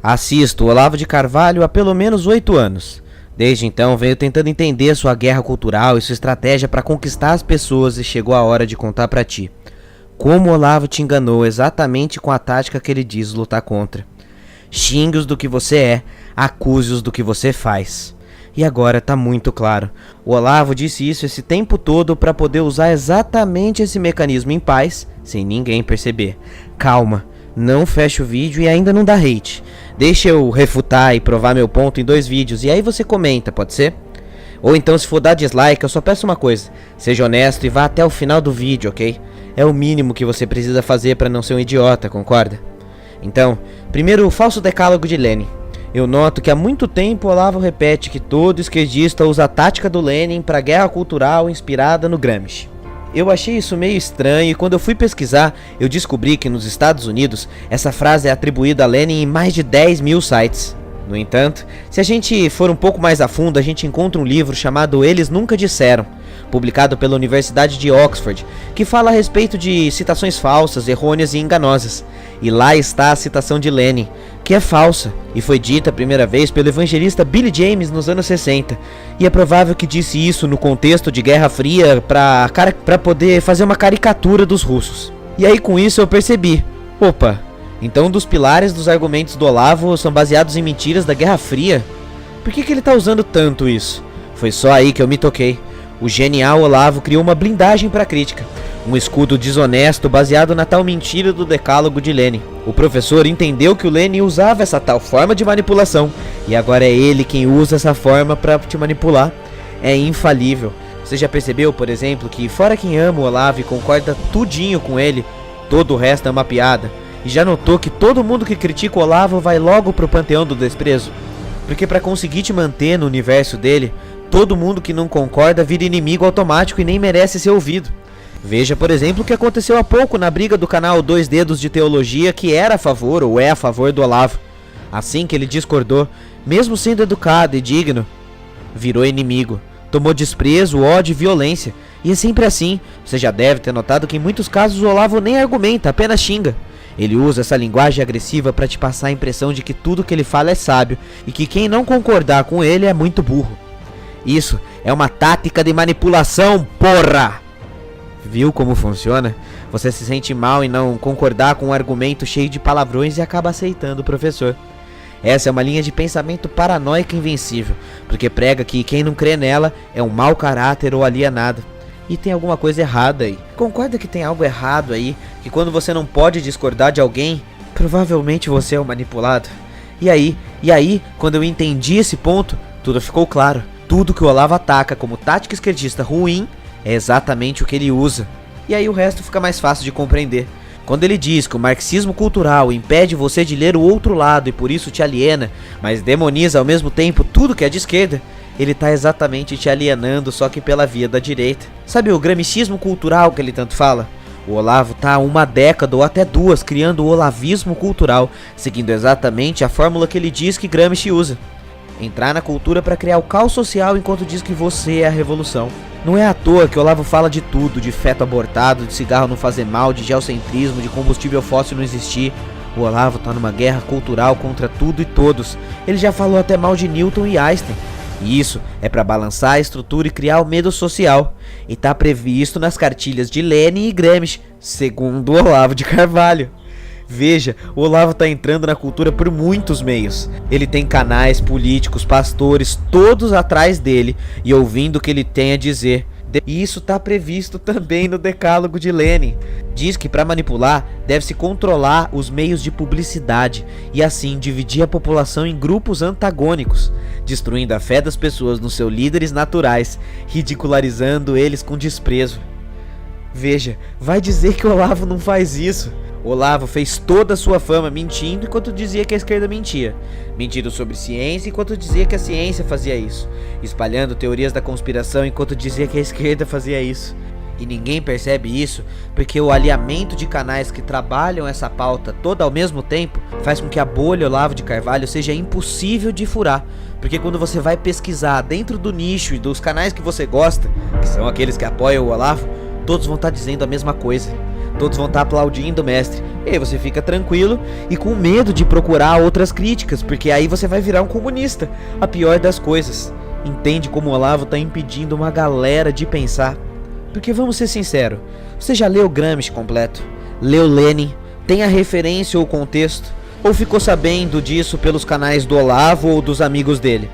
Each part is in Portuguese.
Assisto Olavo de Carvalho há pelo menos 8 anos. Desde então venho tentando entender sua guerra cultural e sua estratégia para conquistar as pessoas e chegou a hora de contar para ti. Como Olavo te enganou exatamente com a tática que ele diz lutar contra. Xingue-os do que você é, acuse-os do que você faz. E agora tá muito claro. O Olavo disse isso esse tempo todo para poder usar exatamente esse mecanismo em paz, sem ninguém perceber. Calma, não fecha o vídeo e ainda não dá hate. Deixa eu refutar e provar meu ponto em 2 vídeos e aí você comenta, pode ser? Ou então se for dar dislike, eu só peço uma coisa. Seja honesto e vá até o final do vídeo, ok? É o mínimo que você precisa fazer para não ser um idiota, concorda? Então, primeiro o falso decálogo de Lenin. Eu noto que há muito tempo Olavo repete que todo esquerdista usa a tática do Lenin para guerra cultural inspirada no Gramsci. Eu achei isso meio estranho e quando eu fui pesquisar, eu descobri que nos Estados Unidos essa frase é atribuída a Lenin em mais de 10 mil sites. No entanto, se a gente for um pouco mais a fundo, a gente encontra um livro chamado Eles Nunca Disseram, publicado pela Universidade de Oxford, que fala a respeito de citações falsas, errôneas e enganosas. E lá está a citação de Lenin, que é falsa, e foi dita a primeira vez pelo evangelista Billy James nos anos 60. E é provável que disse isso no contexto de Guerra Fria para poder fazer uma caricatura dos russos. E aí com isso eu percebi, opa, então dos pilares dos argumentos do Olavo são baseados em mentiras da Guerra Fria? Por que ele está usando tanto isso? Foi só aí que eu me toquei. O genial Olavo criou uma blindagem para a crítica, um escudo desonesto baseado na tal mentira do decálogo de Lenin. O professor entendeu que o Lenin usava essa tal forma de manipulação, e agora é ele quem usa essa forma para te manipular. É infalível. Você já percebeu, por exemplo, que fora quem ama o Olavo e concorda tudinho com ele, todo o resto é uma piada? E já notou que todo mundo que critica o Olavo vai logo pro panteão do desprezo? Porque para conseguir te manter no universo dele, todo mundo que não concorda vira inimigo automático e nem merece ser ouvido. Veja, por exemplo, o que aconteceu há pouco na briga do canal 2 Dedos de Teologia, que era a favor ou é a favor do Olavo. Assim que ele discordou, mesmo sendo educado e digno, virou inimigo. Tomou desprezo, ódio e violência. E é sempre assim. Você já deve ter notado que em muitos casos o Olavo nem argumenta, apenas xinga. Ele usa essa linguagem agressiva para te passar a impressão de que tudo que ele fala é sábio e que quem não concordar com ele é muito burro. Isso é uma tática de manipulação, porra! Viu como funciona? Você se sente mal em não concordar com um argumento cheio de palavrões e acaba aceitando o professor. Essa é uma linha de pensamento paranoica invencível, porque prega que quem não crê nela é um mau caráter ou alienado. E tem alguma coisa errada aí. Concorda que tem algo errado aí? Que quando você não pode discordar de alguém, provavelmente você é o manipulado? E aí, quando eu entendi esse ponto, tudo ficou claro. Tudo que o Olavo ataca como tática esquerdista ruim é exatamente o que ele usa. E aí o resto fica mais fácil de compreender. Quando ele diz que o marxismo cultural impede você de ler o outro lado e por isso te aliena, mas demoniza ao mesmo tempo tudo que é de esquerda, ele está exatamente te alienando, só que pela via da direita. Sabe o gramscismo cultural que ele tanto fala? O Olavo está há 1 década ou até 2 criando o olavismo cultural, seguindo exatamente a fórmula que ele diz que Gramsci usa. Entrar na cultura para criar o caos social enquanto diz que você é a revolução. Não é à toa que o Olavo fala de tudo, de feto abortado, de cigarro não fazer mal, de geocentrismo, de combustível fóssil não existir. O Olavo tá numa guerra cultural contra tudo e todos. Ele já falou até mal de Newton e Einstein. E isso é para balançar a estrutura e criar o medo social. E tá previsto nas cartilhas de Lenin e Gramsci, segundo o Olavo de Carvalho. Veja, o Olavo tá entrando na cultura por muitos meios. Ele tem canais, políticos, pastores, todos atrás dele e ouvindo o que ele tem a dizer. E isso tá previsto também no decálogo de Lenin. Diz que para manipular deve-se controlar os meios de publicidade e assim dividir a população em grupos antagônicos, destruindo a fé das pessoas nos seus líderes naturais, ridicularizando eles com desprezo. Veja, vai dizer que o Olavo não faz isso? Olavo fez toda a sua fama mentindo enquanto dizia que a esquerda mentia, mentindo sobre ciência enquanto dizia que a ciência fazia isso, espalhando teorias da conspiração enquanto dizia que a esquerda fazia isso. E ninguém percebe isso porque o alinhamento de canais que trabalham essa pauta toda ao mesmo tempo faz com que a bolha Olavo de Carvalho seja impossível de furar. Porque quando você vai pesquisar dentro do nicho e dos canais que você gosta, que são aqueles que apoiam o Olavo, todos vão estar dizendo a mesma coisa. todos vão estar aplaudindo o mestre. E aí você fica tranquilo e com medo de procurar outras críticas, porque aí você vai virar um comunista. A pior das coisas. Entende como o Olavo está impedindo uma galera de pensar? Porque vamos ser sinceros, você já leu Gramsci completo? Leu Lenin? Tem a referência ou o contexto? Ou ficou sabendo disso pelos canais do Olavo ou dos amigos dele?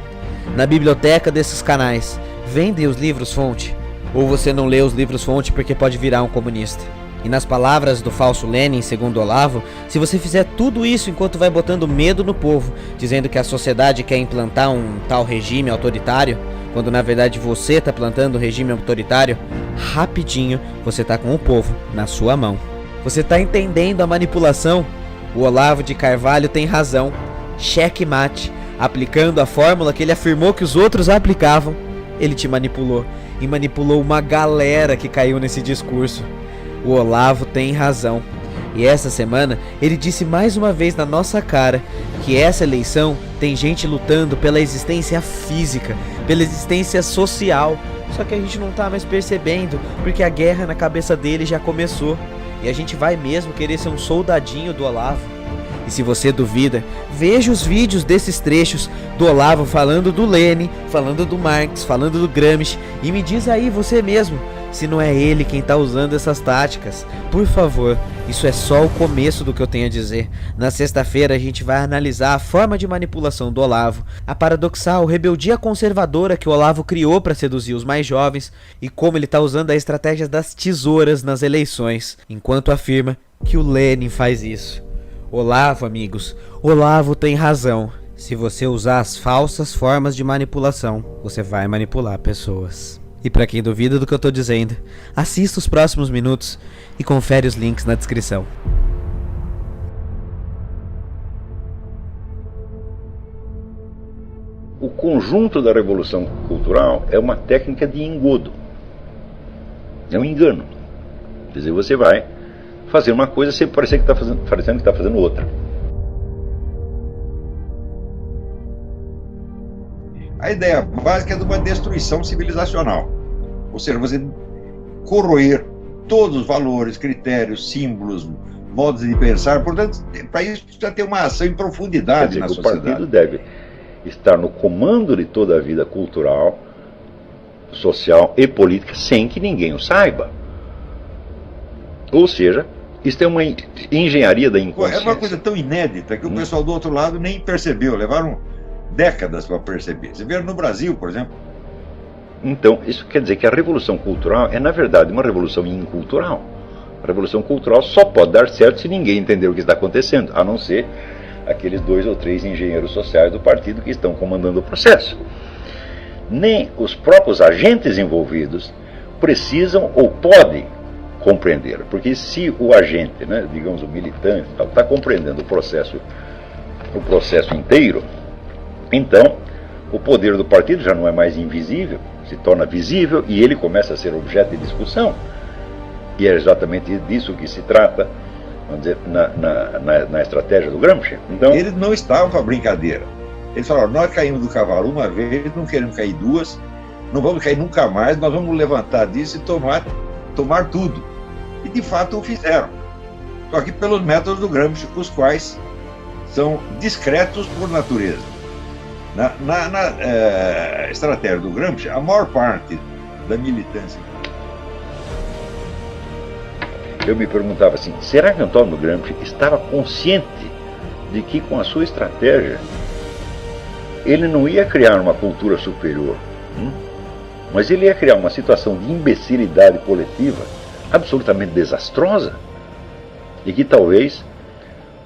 Na biblioteca desses canais, vendem os livros-fonte? Ou você não lê os livros-fonte porque pode virar um comunista? E nas palavras do falso Lenin, segundo Olavo, se você fizer tudo isso enquanto vai botando medo no povo, dizendo que a sociedade quer implantar um tal regime autoritário, quando na verdade você está plantando um regime autoritário, rapidinho você está com o povo na sua mão. Você está entendendo a manipulação? O Olavo de Carvalho tem razão. Checkmate. Aplicando a fórmula que ele afirmou que os outros aplicavam, ele te manipulou. E manipulou uma galera que caiu nesse discurso. O Olavo tem razão. E essa semana ele disse mais uma vez na nossa cara que essa eleição tem gente lutando pela existência física, pela existência social. Só que a gente não tá mais percebendo, porque a guerra na cabeça dele já começou. E a gente vai mesmo querer ser um soldadinho do Olavo. E se você duvida, veja os vídeos desses trechos do Olavo falando do Lenin, falando do Marx, falando do Gramsci, e me diz aí você mesmo, se não é ele quem está usando essas táticas. Por favor, isso é só o começo do que eu tenho a dizer. Na sexta-feira a gente vai analisar a forma de manipulação do Olavo, a paradoxal rebeldia conservadora que o Olavo criou para seduzir os mais jovens e como ele está usando a estratégia das tesouras nas eleições, enquanto afirma que o Lenin faz isso. Olavo, amigos, Olavo tem razão. Se você usar as falsas formas de manipulação, você vai manipular pessoas. E para quem duvida do que eu tô dizendo, assista os próximos minutos e confere os links na descrição. O conjunto da revolução cultural é uma técnica de engodo. É um engano. Quer dizer, você vai fazer uma coisa sem parecer que está fazendo outra. A ideia básica é de uma destruição civilizacional. Ou seja, você corroer todos os valores, critérios, símbolos, modos de pensar. Portanto, para isso precisa ter uma ação em profundidade na sociedade. O partido deve estar no comando de toda a vida cultural, social e política sem que ninguém o saiba. Ou seja, isso é uma engenharia da inconsciência. É uma coisa tão inédita que o pessoal do outro lado nem percebeu. Levaram décadas para perceber. Você vê no Brasil, por exemplo. Então, isso quer dizer que a revolução cultural é, na verdade, uma revolução incultural. A revolução cultural só pode dar certo se ninguém entender o que está acontecendo, a não ser aqueles 2 ou 3 engenheiros sociais do partido que estão comandando o processo. Nem os próprios agentes envolvidos precisam ou podem compreender, porque se o agente, né, digamos o militante, está compreendendo o processo inteiro, então o poder do partido já não é mais invisível, se torna visível e ele começa a ser objeto de discussão. E é exatamente disso que se trata, vamos dizer, na estratégia do Gramsci. Então, eles não estavam para brincadeira. Eles falaram: nós caímos do cavalo uma vez, não queremos cair 2, não vamos cair nunca mais, nós vamos levantar disso e tomar tudo. E de fato o fizeram. Só que pelos métodos do Gramsci, os quais são discretos por natureza. Na estratégia do Gramsci, a maior parte da militância. Eu me perguntava assim, será que Antônio Gramsci estava consciente de que com a sua estratégia ele não ia criar uma cultura superior, mas ele ia criar uma situação de imbecilidade coletiva absolutamente desastrosa e que talvez,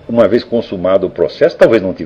uma vez consumado o processo, talvez não tivesse